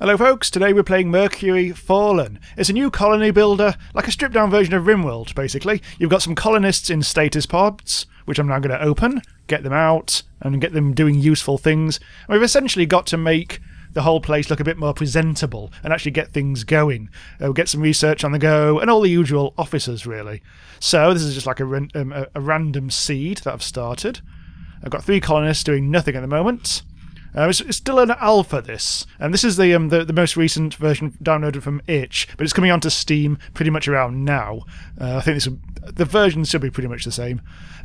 Hello folks, today we're playing Mercury Fallen. It's a new colony builder, like a stripped down version of RimWorld basically. You've got some colonists in status pods, which I'm now going to open, get them out, and get them doing useful things. And we've essentially got to make the whole place look a bit more presentable and actually get things going. We'll get some research on the go, and all the usual officers really. So this is just like a random seed that I've started. I've got 3 colonists doing nothing at the moment. It's still an alpha, this, and this is the most recent version downloaded from itch, but it's coming onto Steam pretty much around now. I think the version should be pretty much the same.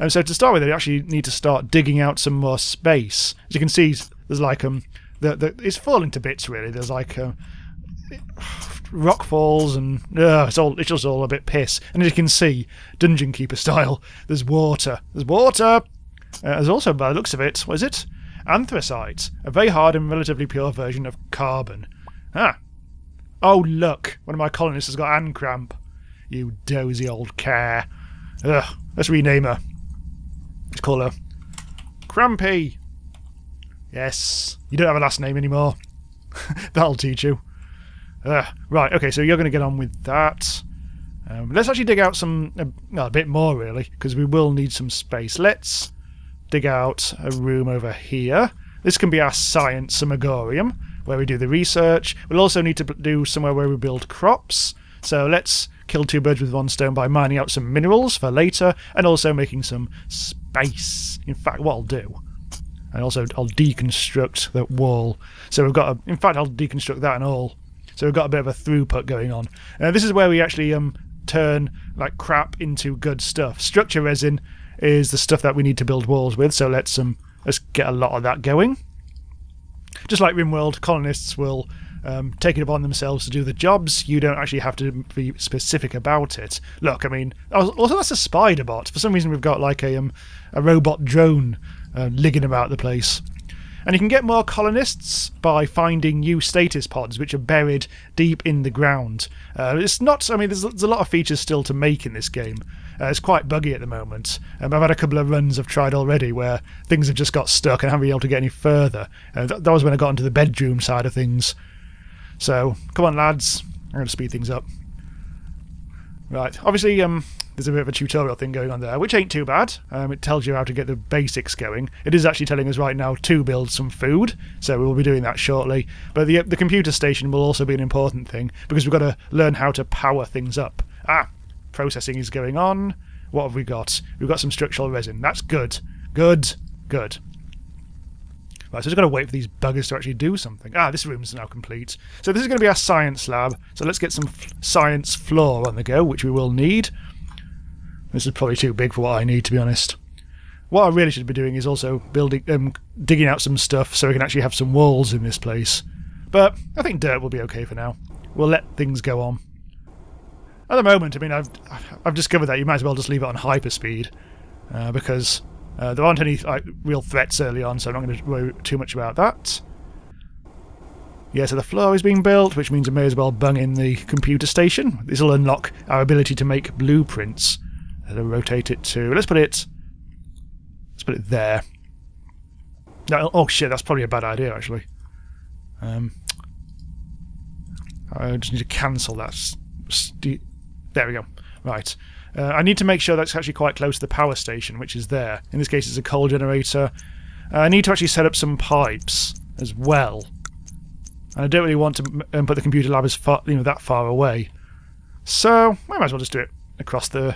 So to start with, you actually need to start digging out some more space. As you can see, there's like it's falling to bits really. There's like rock falls and it's just all a bit piss. And as you can see, Dungeon Keeper style, there's water. There's water. There's also, by the looks of it, what is it? Anthracite, a very hard and relatively pure version of carbon. Ah. Oh look, one of my colonists has got hand cramp. You dozy old care. Ugh, let's rename her. Let's call her Crampy. Yes, you don't have a last name anymore. That'll teach you. Right, okay, so you're going to get on with that. Let's actually dig out a bit more really, because we will need some space. Let's dig out a room over here. This can be our science summagorium, where we do the research. We'll also need to do somewhere where we build crops. So let's kill 2 birds with 1 stone by mining out some minerals for later, and also making some space. In fact, what I'll do, and also I'll deconstruct that wall. So we've got in fact, I'll deconstruct that and all. So we've got a bit of a throughput going on. This is where we actually turn like crap into good stuff. Structure resin is the stuff that we need to build walls with, so let's get a lot of that going. Just like RimWorld, colonists will take it upon themselves to do the jobs. You don't actually have to be specific about it. Look, I mean, also that's a spider bot. For some reason we've got like a robot drone ligging about the place. And you can get more colonists by finding new status pods, which are buried deep in the ground. It's not, I mean, there's a lot of features still to make in this game. It's quite buggy at the moment. I've had a couple of runs I've tried already where things have just got stuck and I haven't been able to get any further. That was when I got into the bedroom side of things. So, come on lads, I'm going to speed things up. Right, obviously there's a bit of a tutorial thing going on there, which ain't too bad. It tells you how to get the basics going. It is actually telling us right now to build some food, so we will be doing that shortly. But the computer station will also be an important thing, because we've got to learn how to power things up. Processing is going on. What have we got? We've got some structural resin. That's good. Good. Good. Right, so we've got to wait for these buggers to actually do something. This room's now complete. So this is going to be our science lab. So let's get some science floor on the go, which we will need. This is probably too big for what I need, to be honest. What I really should be doing is also digging out some stuff so we can actually have some walls in this place. But I think dirt will be okay for now. We'll let things go on. At the moment, I mean, I've discovered that you might as well just leave it on hyperspeed, because there aren't any real threats early on, so I'm not going to worry too much about that. Yeah, so the floor is being built, which means I may as well bung in the computer station. This will unlock our ability to make blueprints. I'll rotate it to. Let's put it there. No, oh shit, that's probably a bad idea actually. I just need to cancel that. There we go. Right. I need to make sure that's actually quite close to the power station, which is there. In this case, it's a coal generator. I need to actually set up some pipes as well. And I don't really want to put the computer lab as far, that far away. So I might as well just do it across the.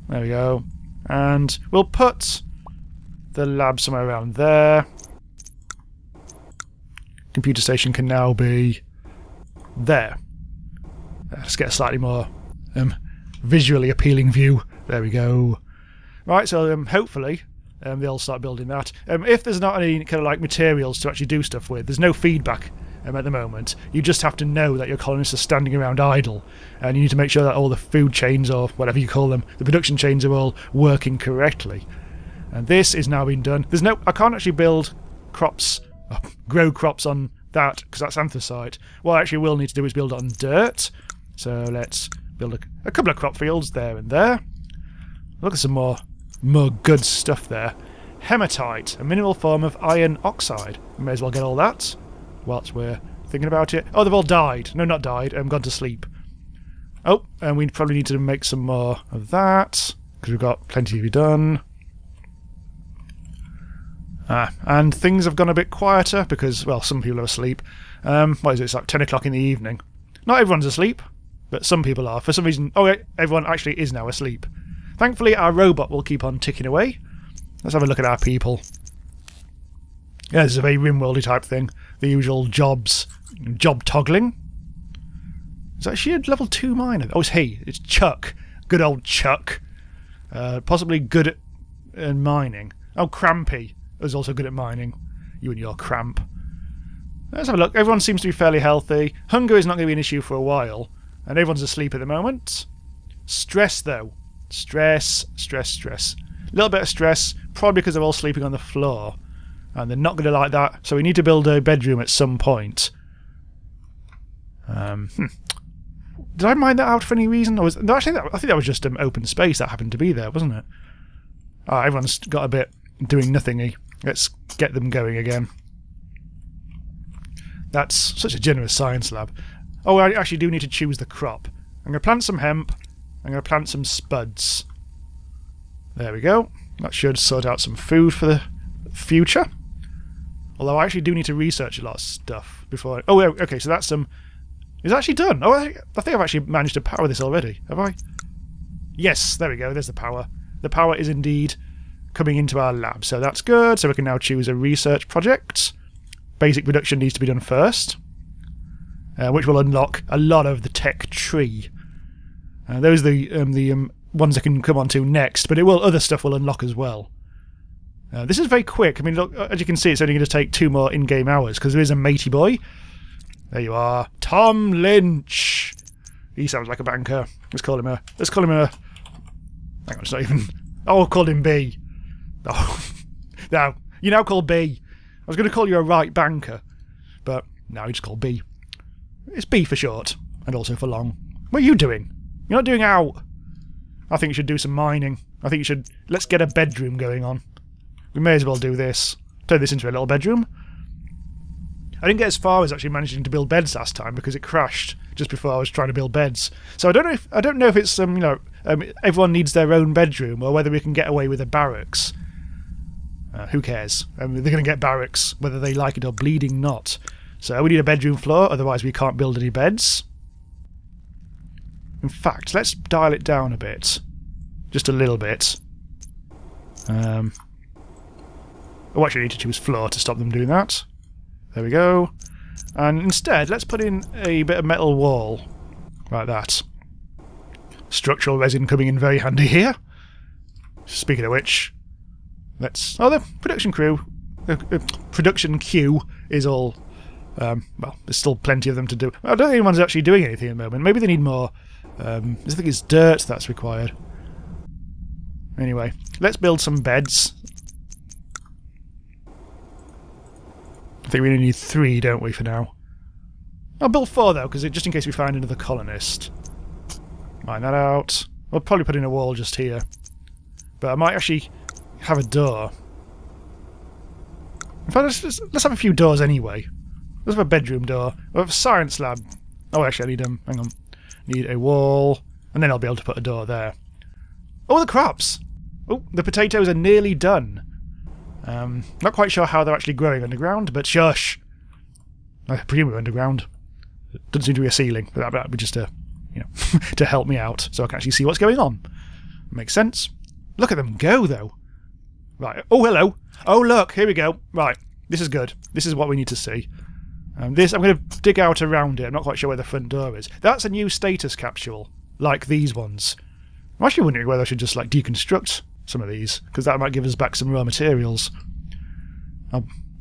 There we go. And we'll put the lab somewhere around there. Computer station can now be there. Let's get a slightly more visually appealing view. There we go. Right, so hopefully they'll start building that. If there's not any kind of like materials to actually do stuff with, there's no feedback at the moment. You just have to know that your colonists are standing around idle, and you need to make sure that all the food chains, or whatever you call them, the production chains, are all working correctly. And this is now being done. I can't actually build crops, grow crops on that, because that's anthracite. What I actually will need to do is build it on dirt. So let's build a couple of crop fields there and there. Look at some more good stuff there. Hematite, a mineral form of iron oxide. We may as well get all that whilst we're thinking about it. Oh, they've all died. No, not died. Gone to sleep. Oh, and we probably need to make some more of that, because we've got plenty to be done. And things have gone a bit quieter, because, well, some people are asleep. What is it? It's like 10 o'clock in the evening. Not everyone's asleep, but some people are. For some reason... Oh, wait, everyone actually is now asleep. Thankfully, our robot will keep on ticking away. Let's have a look at our people. Yeah, this is a very Rimworldy type thing. The usual jobs. Job toggling. Is that she a level 2 miner? Oh, it's he. It's Chuck. Good old Chuck. Possibly good at mining. Oh, Crampy is also good at mining. You and your cramp. Let's have a look. Everyone seems to be fairly healthy. Hunger is not going to be an issue for a while. And everyone's asleep at the moment. Stress, though. Stress, stress, stress. A little bit of stress, probably because they're all sleeping on the floor. And they're not going to like that, so we need to build a bedroom at some point. Did I mine that out for any reason? Or no, actually, I think that was just open space that happened to be there, wasn't it? Ah, everyone's got a bit doing nothingy. Let's get them going again. That's such a generous science lab. Oh, I actually do need to choose the crop. I'm going to plant some hemp. I'm going to plant some spuds. There we go. That should sort out some food for the future. Although I actually do need to research a lot of stuff before... Oh, okay, so that's some... It's actually done. Oh, I think I've actually managed to power this already. Have I? Yes, there we go. There's the power. The power is indeed coming into our lab, so that's good. So we can now choose a research project. Basic production needs to be done first, which will unlock a lot of the tech tree. Those are the ones that can come on to next, but other stuff will unlock as well. This is very quick. I mean, look, as you can see, it's only going to take 2 more in-game hours, because there is a matey boy. There you are. Tom Lynch! He sounds like a banker. Let's call him a... Hang on, it's not even... Oh, I called him B. Oh. No, you're now called B. I was going to call you a right banker, but now you just call B. It's B for short, and also for long. What are you doing? You're not doing out. I think you should do some mining. I think you should... Let's get a bedroom going on. We may as well do this. Turn this into a little bedroom. I didn't get as far as actually managing to build beds last time because it crashed just before I was trying to build beds. So I don't know if it's everyone needs their own bedroom or whether we can get away with a barracks. Who cares? They're going to get barracks whether they like it or bleeding not. So we need a bedroom floor, otherwise we can't build any beds. In fact, let's dial it down a bit. Just a little bit. Oh, actually I need to choose floor to stop them doing that. There we go. And instead, let's put in a bit of metal wall. Like that. Structural resin coming in very handy here. Speaking of which, let's... Oh, the production crew... The production queue is all... well, there's still plenty of them to do. I don't think anyone's actually doing anything at the moment. Maybe they need more... I think it's dirt that's required. Anyway, let's build some beds. I think we only need 3, don't we, for now? I'll build 4, though, because just in case we find another colonist. Mine that out. We'll probably put in a wall just here. But I might actually have a door. In fact, let's have a few doors anyway. Let's have a bedroom door. We'll have a science lab. Oh, actually, I need hang on. Need a wall. And then I'll be able to put a door there. Oh, the crops! Oh, the potatoes are nearly done. Not quite sure how they're actually growing underground, but shush! I presume we're underground. It doesn't seem to be a ceiling, but that would be just to, to help me out, so I can actually see what's going on. Makes sense. Look at them go, though. Right. Oh, hello. Oh, look. Here we go. Right. This is good. This is what we need to see. This, I'm going to dig out around it. I'm not quite sure where the front door is. That's a new status capsule, like these ones. I'm actually wondering whether I should just, deconstruct some of these, because that might give us back some raw materials.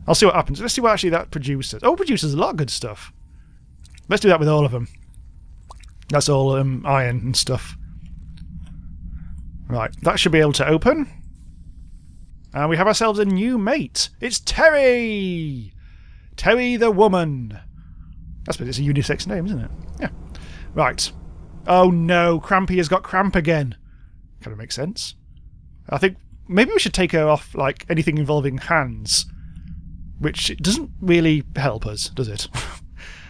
I'll see what happens. Let's see what actually that produces. Oh, it produces a lot of good stuff. Let's do that with all of them. That's all iron and stuff. Right, that should be able to open. And we have ourselves a new mate. It's Terry! Terry the woman. That's it's a unisex name, isn't it? Yeah. Right. Oh no, Crampy has got cramp again. Kind of makes sense. I think maybe we should take her off, anything involving hands. Which doesn't really help us, does it?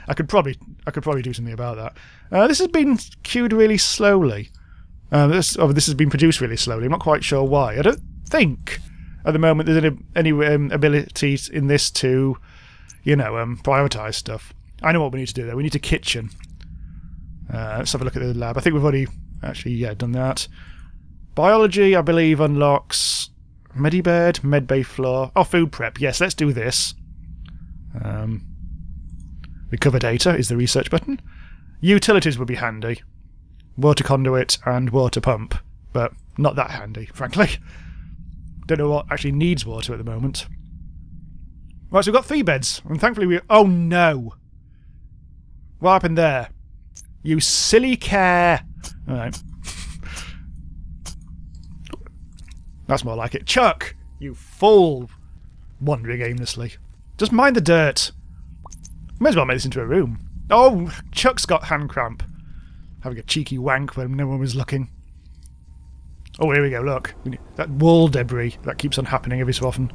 I could probably do something about that. This has been queued really slowly. This has been produced really slowly. I'm not quite sure why. I don't think at the moment there's any ability in this to, prioritise stuff. I know what we need to do though. We need a kitchen. Let's have a look at the lab. I think we've already actually done that. Biology, I believe, unlocks medibed, medbay floor. Oh, food prep. Yes, let's do this. Recover data is the research button. Utilities would be handy. Water conduit and water pump, but not that handy, frankly. Don't know what actually needs water at the moment. Right, so we've got 3 beds, and thankfully we... Oh no! What happened there? You silly care! Alright. That's more like it. Chuck! You fool! Wandering aimlessly. Just mind the dirt. May as well make this into a room. Oh, Chuck's got hand cramp. Having a cheeky wank when no one was looking. Oh, here we go, look. That wall debris that keeps on happening every so often.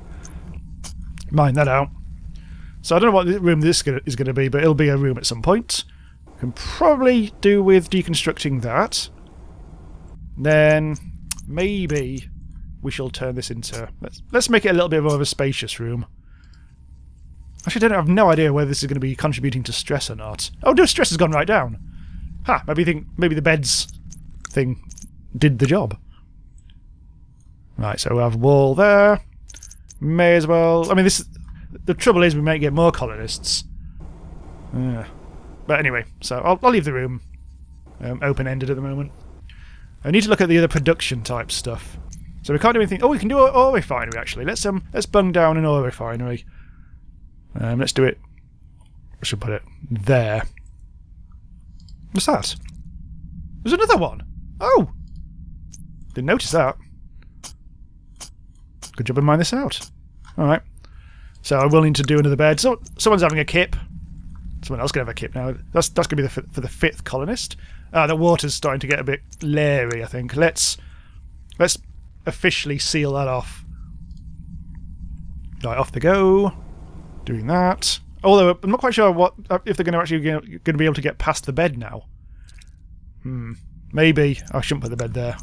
Mind that out. So I don't know what room this is going to be, but it'll be a room at some point. Can probably do with deconstructing that. Then maybe we shall turn this into... Let's make it a little bit more of a spacious room. Actually, I have no idea whether this is going to be contributing to stress or not. Oh, no, stress has gone right down. Ha! Maybe the beds thing did the job. Right, so we have a wall there. May as well... I mean, the trouble is we might get more colonists. But anyway, so I'll leave the room open-ended at the moment. I need to look at the other production type stuff. So we can't do anything... Oh, we can do an ore refinery, actually. Let's bung down an ore refinery. Let's do it... I should put it there. What's that? There's another one! Oh! Didn't notice that. Good job of mine this out. Alright. So I will need to do another bed. So someone's having a kip. Someone else can have a kip now. That's going to be for the 5th colonist. The water's starting to get a bit leery, I think. Let's officially seal that off. Right, off they go. Doing that. Although I'm not quite sure if they're going to be able to get past the bed now. Maybe I shouldn't put the bed there.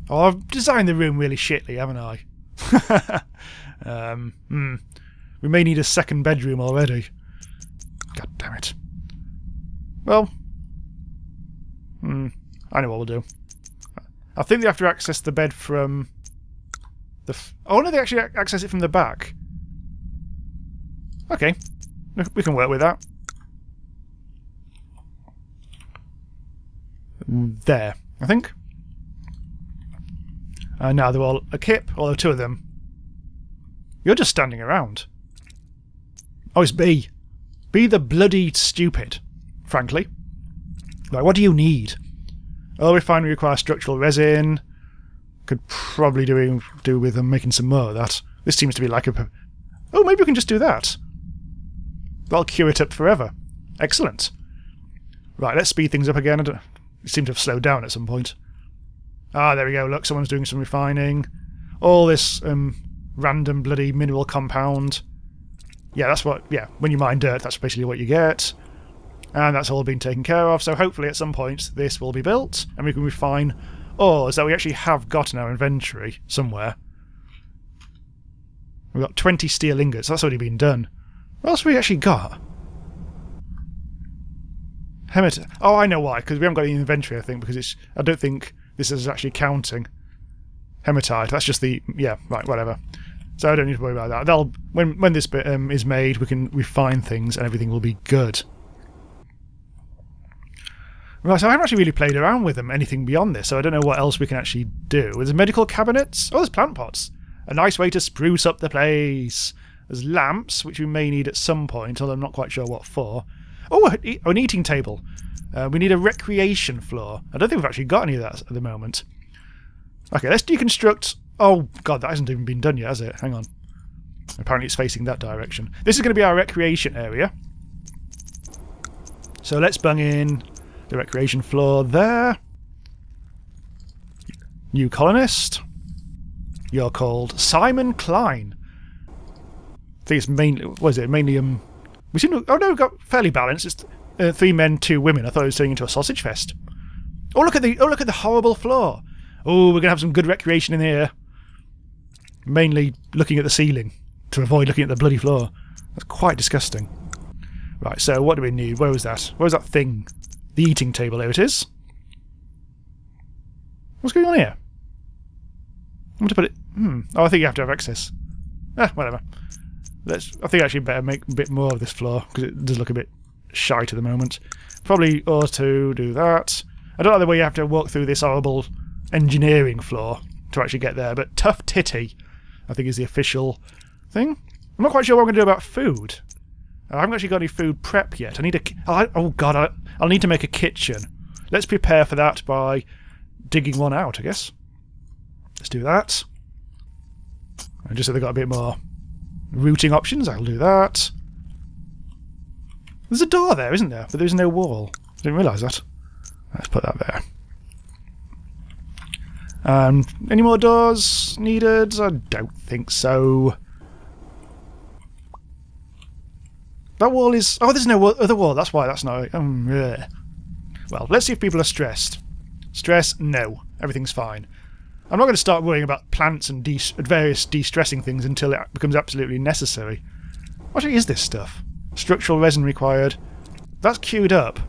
Oh, I've designed the room really shittly, haven't I? We may need a 2nd bedroom already. God damn it. Well, I know what we'll do. I think they have to access the bed from the... Oh no, they actually access it from the back. Okay, we can work with that. There, I think. And now they're all a kip, although 2 of them. You're just standing around. Oh, it's B. Be the bloody stupid, frankly. Like, what do you need? Oh, refinery requires structural resin. Could probably do with them making some more of that. This seems to be like a... Oh, maybe we can just do that. That'll cure it up forever. Excellent. Right, let's speed things up again. It seemed to have slowed down at some point. Ah, there we go. Look, someone's doing some refining. All this random bloody mineral compound. Yeah, that's what... Yeah, when you mine dirt, that's basically what you get. And that's all been taken care of. So hopefully at some point this will be built and we can refine ores that we actually have got in our inventory somewhere. We've got 20 steel ingots. That's already been done. What else have we actually got? Hematite. Oh, I know why. Because we haven't got any inventory, I think. Because I don't think this is actually counting. Hematite. That's just the... Yeah, right, whatever. So I don't need to worry about that. When this bit is made, we can refine things and everything will be good. Right, so I haven't actually really played around with them, anything beyond this, so I don't know what else we can actually do. There's medical cabinets. Oh, there's plant pots. A nice way to spruce up the place. There's lamps, which we may need at some point, although I'm not quite sure what for. Oh, an eating table. We need a recreation floor. I don't think we've actually got any of that at the moment. Okay, let's deconstruct... Oh, God, that hasn't even been done yet, has it? Hang on. Apparently it's facing that direction. This is going to be our recreation area. So let's bung in the recreation floor there. New colonist. You're called Simon Klein. I think it's mainly... What is it? Mainly, We seem to... Oh no, we've got fairly balanced. It's 3 men, 2 women. I thought it was turning into a sausage fest. Oh, look at the horrible floor. Oh, we're going to have some good recreation in here. Mainly looking at the ceiling to avoid looking at the bloody floor. That's quite disgusting. Right, so what do we need? Where was that? Where was that thing? The eating table. There it is. What's going on here? I want to put it... Oh, I think you have to have access. Whatever. I think I actually better make a bit more of this floor, because it does look a bit shite at the moment. Probably ought to do that. I don't know the way you have to walk through this horrible engineering floor to actually get there, but Tough Titty, I think, is the official thing. I'm not quite sure what I'm going to do about food. I haven't actually got any food prep yet. I need a... Oh god, I'll need to make a kitchen. Let's prepare for that by digging one out, I guess. Let's do that. And just so they've got a bit more routing options, I'll do that. There's a door there, isn't there? But there's no wall. I didn't realise that. Let's put that there. Any more doors needed? I don't think so. That wall is... Oh, there's no other wall. That's why that's not... Well, let's see if people are stressed. Stress? No. Everything's fine. I'm not going to start worrying about plants and various de-stressing things until it becomes absolutely necessary. What actually is this stuff? Structural resin required. That's queued up.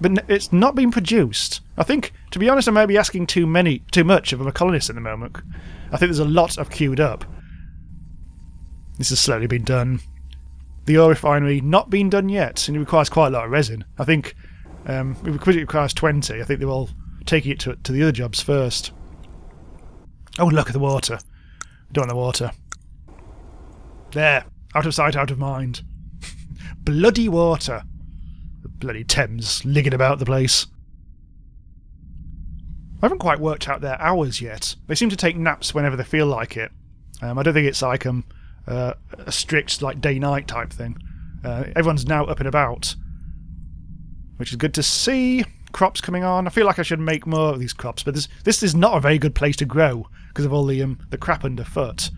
But it's not being produced. I think, to be honest, I may be asking too much of a colonist at the moment. I think there's a lot of queued up. This has slowly been done. The ore refinery not been done yet, and it requires quite a lot of resin. I think, because it requires 20, I think they're all taking it to the other jobs first. Oh, look at the water. I don't want the water. There. Out of sight, out of mind. Bloody water. The bloody Thames ligging about the place. I haven't quite worked out their hours yet. They seem to take naps whenever they feel like it. I don't think it's like a strict like day-night type thing. Everyone's now up and about, which is good to see. Crops coming on. I feel like I should make more of these crops, but this is not a very good place to grow because of all the crap underfoot.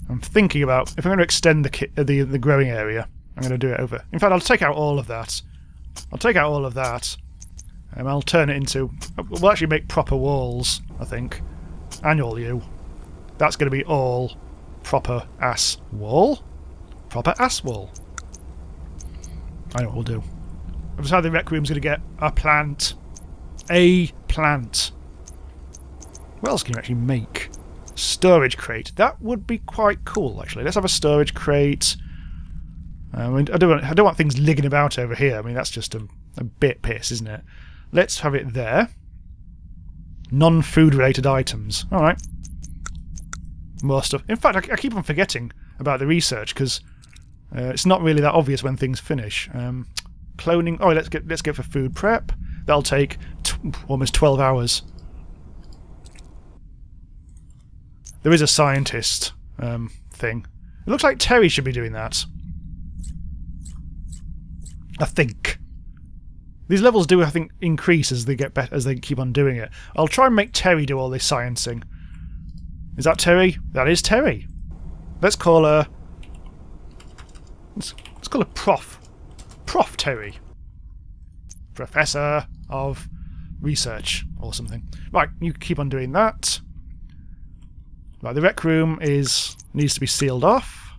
I'm thinking about if I'm going to extend the growing area, I'm going to do it over. In fact, I'll take out all of that. I'll take out all of that, and I'll turn it into... We'll actually make proper walls, I think. Annual U. That's going to be all proper ass wall. Proper ass wall. I know what we'll do. I've decided the rec room's going to get a plant. A plant. What else can you actually make? Storage crate. That would be quite cool, actually. Let's have a storage crate. I mean, I don't want things ligging about over here. I mean, that's just a bit piss, isn't it? Let's have it there. Non-food related items. Alright. More stuff. In fact, I keep on forgetting about the research because it's not really that obvious when things finish. Cloning. Oh, let's get for food prep. That'll take almost 12 hours. There is a scientist thing. It looks like Terry should be doing that. I think. These levels do, I think, increase as they get better, as they keep on doing it. I'll try and make Terry do all this sciencing. Is that Terry? That is Terry. Let's call her... Let's call her Prof. Prof Terry. Professor of Research or something. Right, you keep on doing that. Right, the rec room needs to be sealed off.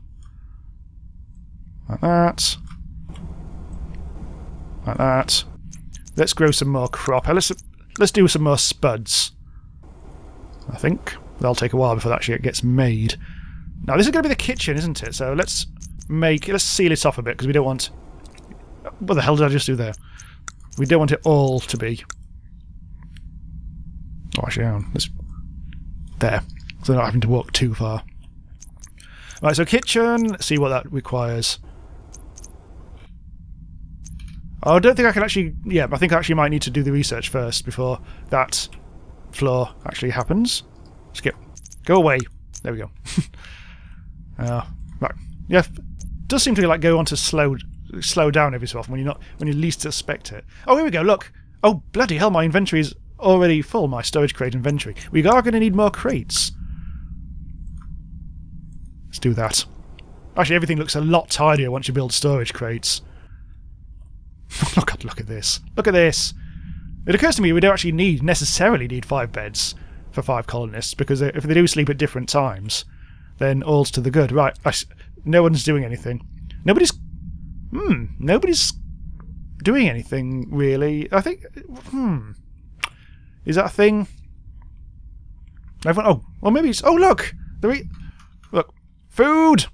Like that. Like that. Let's grow some more crop. Let's do some more spuds. I think. That'll take a while before that actually gets made. Now this is going to be the kitchen, isn't it? So let's seal it off a bit because we don't want... What the hell did I just do there? We don't want it all to be... Oh, actually, let's... There. So they're not having to walk too far. Right, so kitchen, let's see what that requires. Oh, I don't think I can actually... Yeah, I think I actually might need to do the research first before that floor actually happens. Skip. Go away. There we go. Right. Yeah, it does seem to like go on to slow down every so often when you least suspect it. Oh, here we go, look. Oh, bloody hell, my inventory is already full, my storage crate inventory. We are going to need more crates. Let's do that. Actually, everything looks a lot tidier once you build storage crates. Look at this. Look at this. It occurs to me we don't actually necessarily need 5 beds for 5 colonists, because if they do sleep at different times, then all's to the good. Right, no one's doing anything. Nobody's doing anything, really. I think... Is that a thing? Oh, well, maybe it's... Oh, look! Look! Food!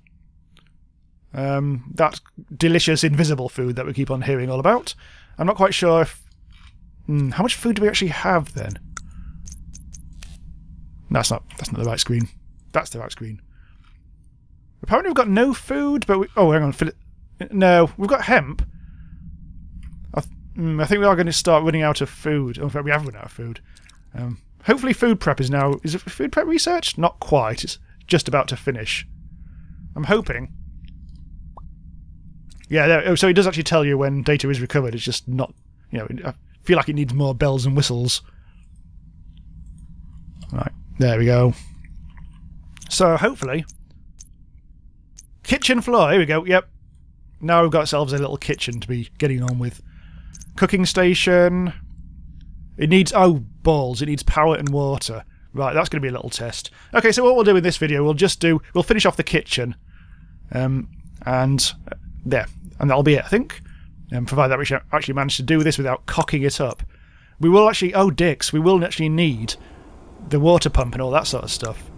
That delicious invisible food that we keep on hearing all about. I'm not quite sure if... how much food do we actually have, then? No, that's not the right screen. That's the right screen. Apparently we've got no food, but we... Oh, hang on. No, we've got hemp. I think we are going to start running out of food. Oh, in fact, we have run out of food. Hopefully food prep is now... Is it food prep research? Not quite. It's just about to finish. I'm hoping. Yeah, there, so it does actually tell you when data is recovered. It's just not... You know, I feel like it needs more bells and whistles. Right, there we go. So, hopefully... Kitchen floor, here we go, yep. Now we've got ourselves a little kitchen to be getting on with. Cooking station. It needs... Oh, balls. It needs power and water. Right, that's going to be a little test. Okay, so what we'll do in this video, we'll finish off the kitchen. And there. And that'll be it, I think. Provided that we actually manage to do this without cocking it up. We will actually... Oh, dicks. We will actually need the water pump and all that sort of stuff.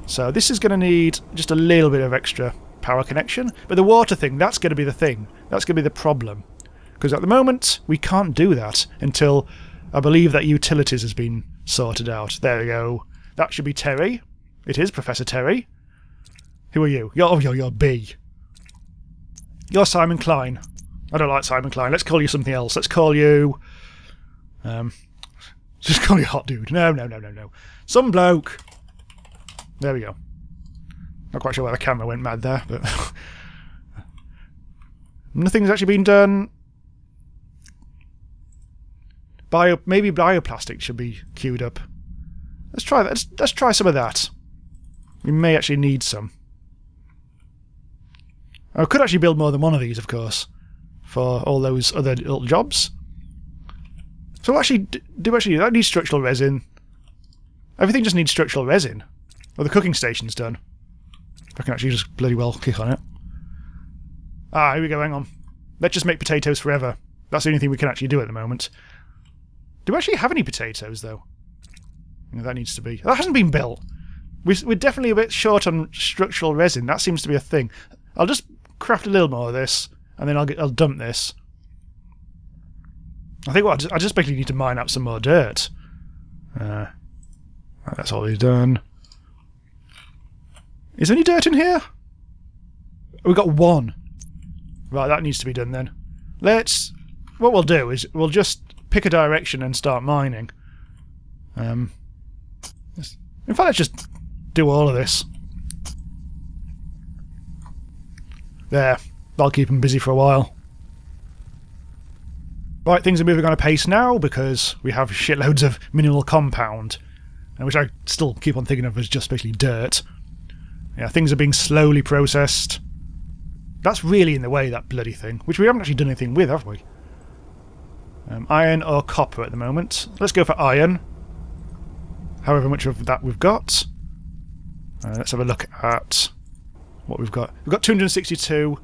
So this is going to need just a little bit of extra power connection. But the water thing, that's going to be the thing. That's going to be the problem. Because at the moment, we can't do that until I believe that utilities has been sorted out. There we go. That should be Terry. It is Professor Terry. Who are you? You're B. You're Simon Klein. I don't like Simon Klein. Let's call you something else. Let's call you... just call you Hot Dude. No. Some bloke. There we go. Not quite sure why the camera went mad there, but... Nothing's actually been done. Maybe bioplastic should be queued up. Let's try that. Let's try some of that. We may actually need some. I could actually build more than one of these, of course, for all those other little jobs. So actually, that needs structural resin. Everything just needs structural resin. Well, the cooking station's done. I can actually just bloody well kick on it. Ah, here we go, hang on. Let's just make potatoes forever. That's the only thing we can actually do at the moment. Do we actually have any potatoes, though? Yeah, that needs to be... That hasn't been built. We're definitely a bit short on structural resin. That seems to be a thing. I'll just craft a little more of this, and then I'll dump this. I think I just basically need to mine up some more dirt. That's all we've done. Is there any dirt in here? We've got one. Right, that needs to be done then. What we'll do is we'll just pick a direction and start mining. In fact, let's just do all of this. There. That'll keep them busy for a while. Right, things are moving on a pace now because we have shitloads of mineral compound, which I still keep on thinking of as just basically dirt. Yeah, things are being slowly processed. That's really in the way, that bloody thing, which we haven't actually done anything with, have we? Iron or copper at the moment. Let's go for iron. However much of that we've got. Let's have a look at what we've got. We've got 262.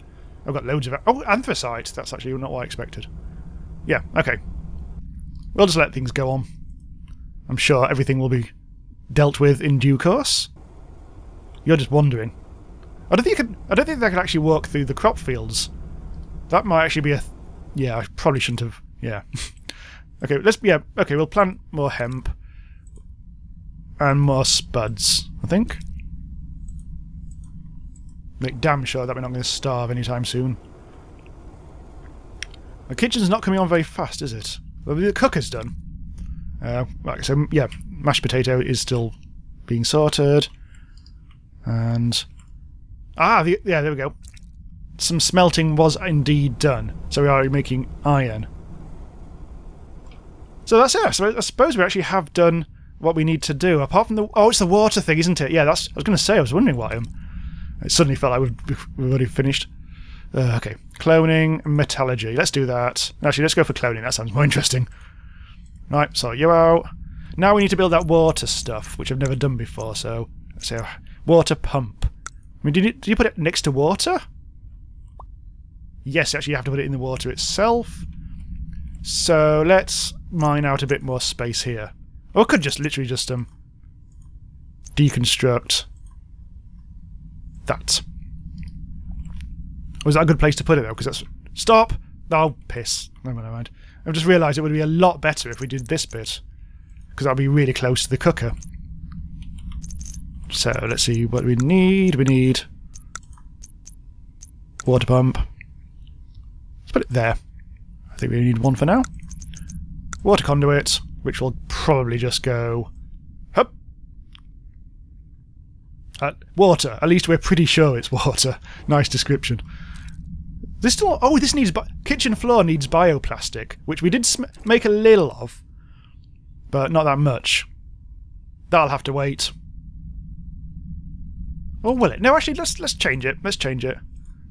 I've got loads of it. Oh, anthracite. That's actually not what I expected. Yeah, okay. We'll just let things go on. I'm sure everything will be dealt with in due course. You're just wandering. I don't think they can actually walk through the crop fields. That might actually be a... Yeah, I probably shouldn't have... Yeah. Okay, okay, we'll plant more hemp. And more spuds, I think. Make damn sure that we're not going to starve anytime soon. The kitchen's not coming on very fast, is it? Well, the cooker's done. Right, so, yeah, mashed potato is still being sorted. And... Ah, yeah, there we go. Some smelting was indeed done. So we are making iron. So that's it. So I suppose we actually have done what we need to do. Apart from the... Oh, it's the water thing, isn't it? Yeah, I was going to say, I was wondering what It suddenly felt like we've already finished. Okay, cloning, metallurgy. Let's do that. Actually, let's go for cloning. That sounds more interesting. Right, so you out. Now we need to build that water stuff, which I've never done before. So, let's say water pump. I mean, did you put it next to water? Yes, actually, you have to put it in the water itself. So let's mine out a bit more space here. Or I could just literally just deconstruct that. Was that a good place to put it though? Because that's... Stop! Oh, piss. Never mind. I've just realised it would be a lot better if we did this bit. Because that would be really close to the cooker. So, let's see what we need. We need... water pump. Let's put it there. I think we need one for now. Water conduit, which will probably just go... Hup! Water. At least we're pretty sure it's water. Nice description. This still... Oh, this needs... Kitchen floor needs bioplastic, which we did make a little of, but not that much. That'll have to wait. Or will it? No, actually, let's change it. Let's change it.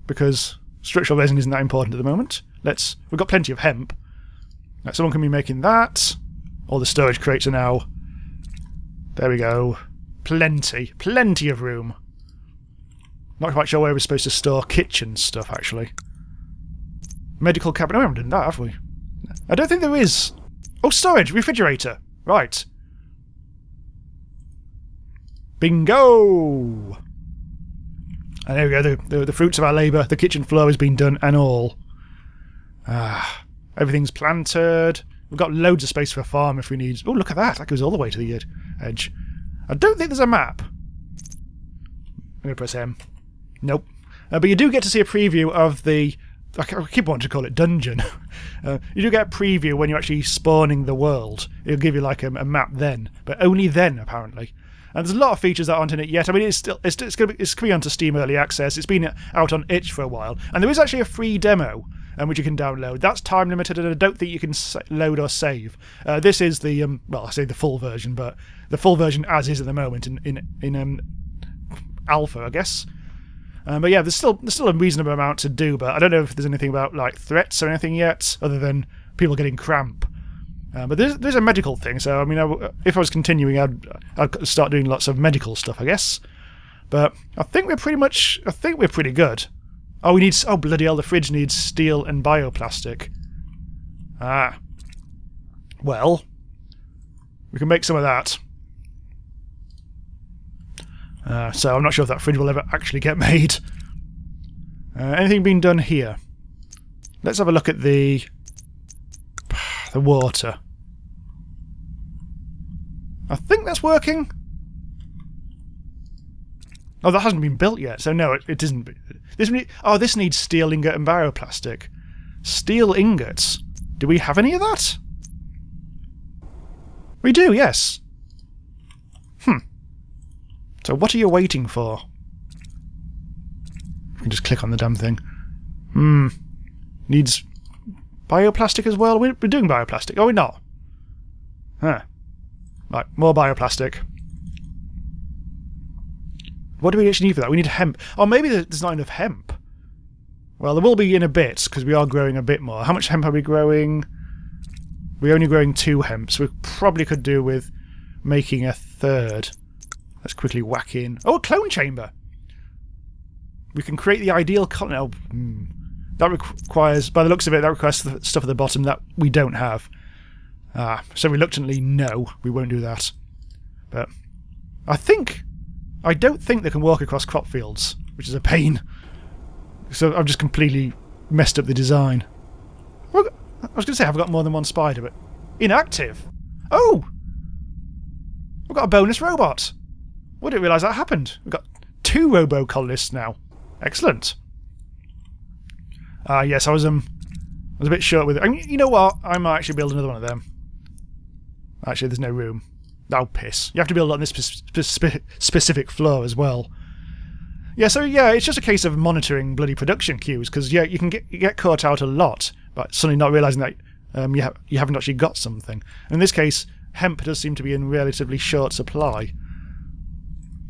Because structural resin isn't that important at the moment. We've got plenty of hemp. Now, someone can be making that. All the storage crates are now... There we go. Plenty. Plenty of room. Not quite sure where we're supposed to store kitchen stuff, actually. Medical cabinet. No, we haven't done that, have we? I don't think there is. Oh, storage! Refrigerator! Right. Bingo! And there we go. The fruits of our labour. The kitchen floor has been done and all. Everything's planted. We've got loads of space for a farm if we need... Oh, look at that. That goes all the way to the edge. I don't think there's a map. I'm going to press M. Nope. But you do get to see a preview of the... I keep wanting to call it dungeon. You do get a preview when you're actually spawning the world. It'll give you like a map then. But only then, apparently. And there's a lot of features that aren't in it yet. I mean, it's coming onto Steam Early Access. It's been out on itch for a while. And there is actually a free demo which you can download. That's time limited, and I don't think you can load or save. This is the well, I say the full version, but the full version as is at the moment in alpha, I guess. But yeah, there's still a reasonable amount to do. But I don't know if there's anything about like threats or anything yet, other than people getting cramp. But there's a medical thing. So I mean, if I was continuing, I'd start doing lots of medical stuff, I guess. But I think we're pretty good. Oh, we need... Oh, bloody hell, the fridge needs steel and bioplastic. Ah. Well, we can make some of that. So I'm not sure if that fridge will ever actually get made. Anything being done here? Let's have a look at the water. I think that's working. Oh, that hasn't been built yet, so no, it isn't. This needs steel ingot and bioplastic. Steel ingots. Do we have any of that? We do, yes. So what are you waiting for? We can just click on the damn thing. Needs bioplastic as well? We're doing bioplastic. Oh, we're not. Huh. Right, more bioplastic. What do we actually need for that? We need hemp. Oh, maybe there's not enough hemp. Well, there will be in a bit, because we are growing a bit more. How much hemp are we growing? We're only growing 2 hemp, so we probably could do with making a 3rd. Let's quickly whack in. Oh, a clone chamber! We can create the ideal colony. Oh, that requires, by the looks of it, that requires stuff at the bottom that we don't have. So reluctantly, no, we won't do that. But I don't think they can walk across crop fields, which is a pain. So I've just completely messed up the design. I was going to say I've got more than one spider, but... Inactive! Oh! We've got a bonus robot! I didn't realise that happened. We've got 2 robo-colonists now. Excellent. Yes, I was a bit short with it. I mean, you know what? I might actually build another one of them. Actually, there's no room. Oh, piss. You have to build on this specific floor as well. Yeah, so yeah, it's just a case of monitoring bloody production queues, because yeah, you get caught out a lot, but suddenly not realising that you haven't actually got something. In this case, hemp does seem to be in relatively short supply.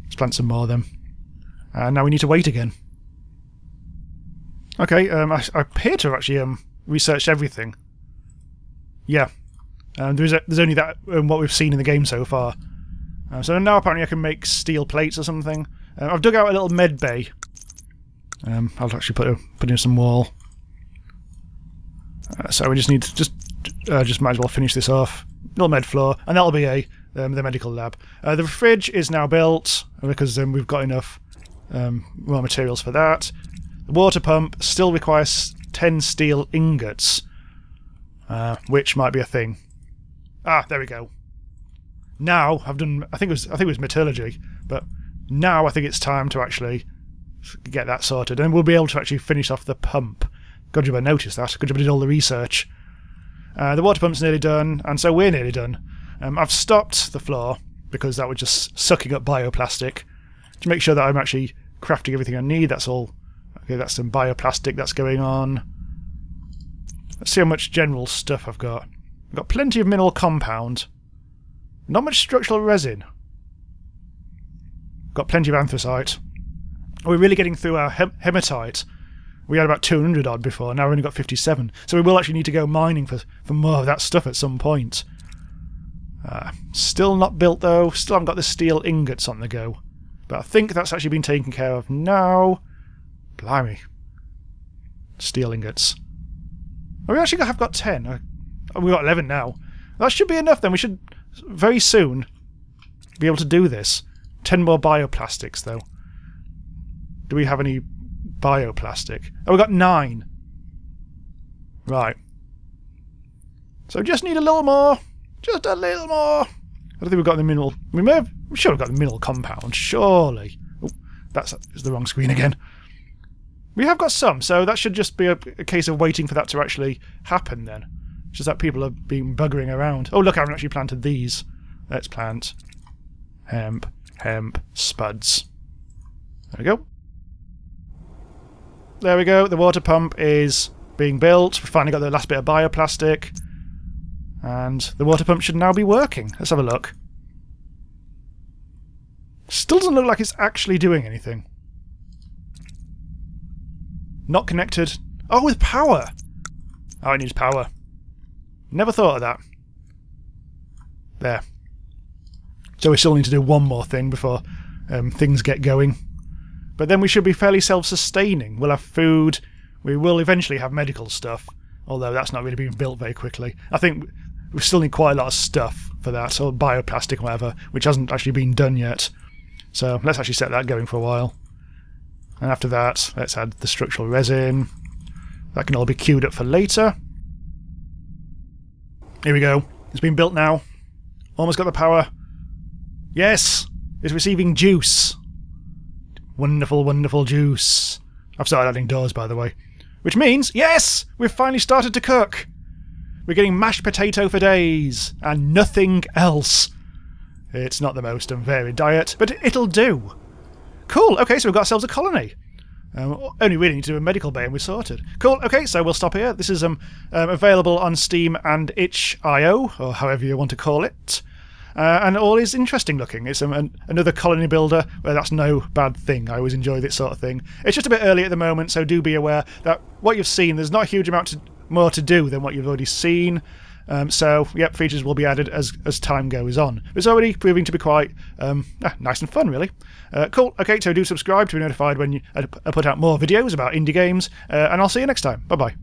Let's plant some more of them. And now we need to wait again. Okay, I appear to have actually researched everything. Yeah. There's only that what we've seen in the game so far. So now apparently I can make steel plates or something. I've dug out a little med bay. I'll actually put in some wall. So we just need to just might as well finish this off. Little med floor, and that'll be the medical lab. The fridge is now built because we've got enough raw materials for that. The water pump still requires 10 steel ingots, which might be a thing. Ah, there we go. Now I've done. I think it was metallurgy, but now I think it's time to actually get that sorted, and we'll be able to actually finish off the pump. God, you better notice that. Good job I did all the research. The water pump's nearly done, and so we're nearly done. I've stopped the floor because that was just sucking up bioplastic to make sure that I'm actually crafting everything I need. That's all. Okay, that's some bioplastic that's going on. Let's see how much general stuff I've got. I've got plenty of mineral compound. Not much structural resin. Got plenty of anthracite. We're really getting through our hematite. We had about 200 odd before, now we've only got 57. So we will actually need to go mining for more of that stuff at some point. Still not built though, still haven't got the steel ingots on the go. But I think that's actually been taken care of now. Blimey. Steel ingots. Oh, we actually have got 10. We've got 11 now. That should be enough then. We should very soon be able to do this. 10 more bioplastics though. Do we have any bioplastic? Oh, we've got 9. Right. So just need a little more. Just a little more. I don't think we've got the mineral. We should have got the mineral compound, surely. Oh, that's the wrong screen again. We have got some, so that should just be a case of waiting for that to actually happen then. It's just that people have been buggering around. Oh, look, I haven't actually planted these. Let's plant hemp, spuds. There we go. There we go. The water pump is being built. We've finally got the last bit of bioplastic. And the water pump should now be working. Let's have a look. Still doesn't look like it's actually doing anything. Not connected. Oh, with power! Oh, it needs power. Never thought of that. There. So we still need to do one more thing before things get going. But then we should be fairly self-sustaining. We'll have food. We will eventually have medical stuff. Although that's not really being built very quickly. I think we still need quite a lot of stuff for that. Or bioplastic or whatever. Which hasn't actually been done yet. So let's actually set that going for a while. And after that, let's add the structural resin. That can all be queued up for later. Here we go. It's been built now. Almost got the power. Yes! It's receiving juice. Wonderful, wonderful juice. I've started adding doors, by the way. Which means, yes! We've finally started to cook! We're getting mashed potato for days. And nothing else. It's not the most varied diet, but it'll do. Cool, okay, so we've got ourselves a colony. Only really need to do a medical bay and we're sorted. Cool, okay, so we'll stop here. This is available on Steam and itch.io, or however you want to call it. And all is interesting looking. It's another colony builder, where that's no bad thing. I always enjoy this sort of thing. It's just a bit early at the moment, so do be aware that what you've seen, there's not a huge amount more to do than what you've already seen. So, yep, features will be added as time goes on. It's already proving to be quite nice and fun, really. Cool, okay, so do subscribe to be notified when I put out more videos about indie games, and I'll see you next time. Bye-bye.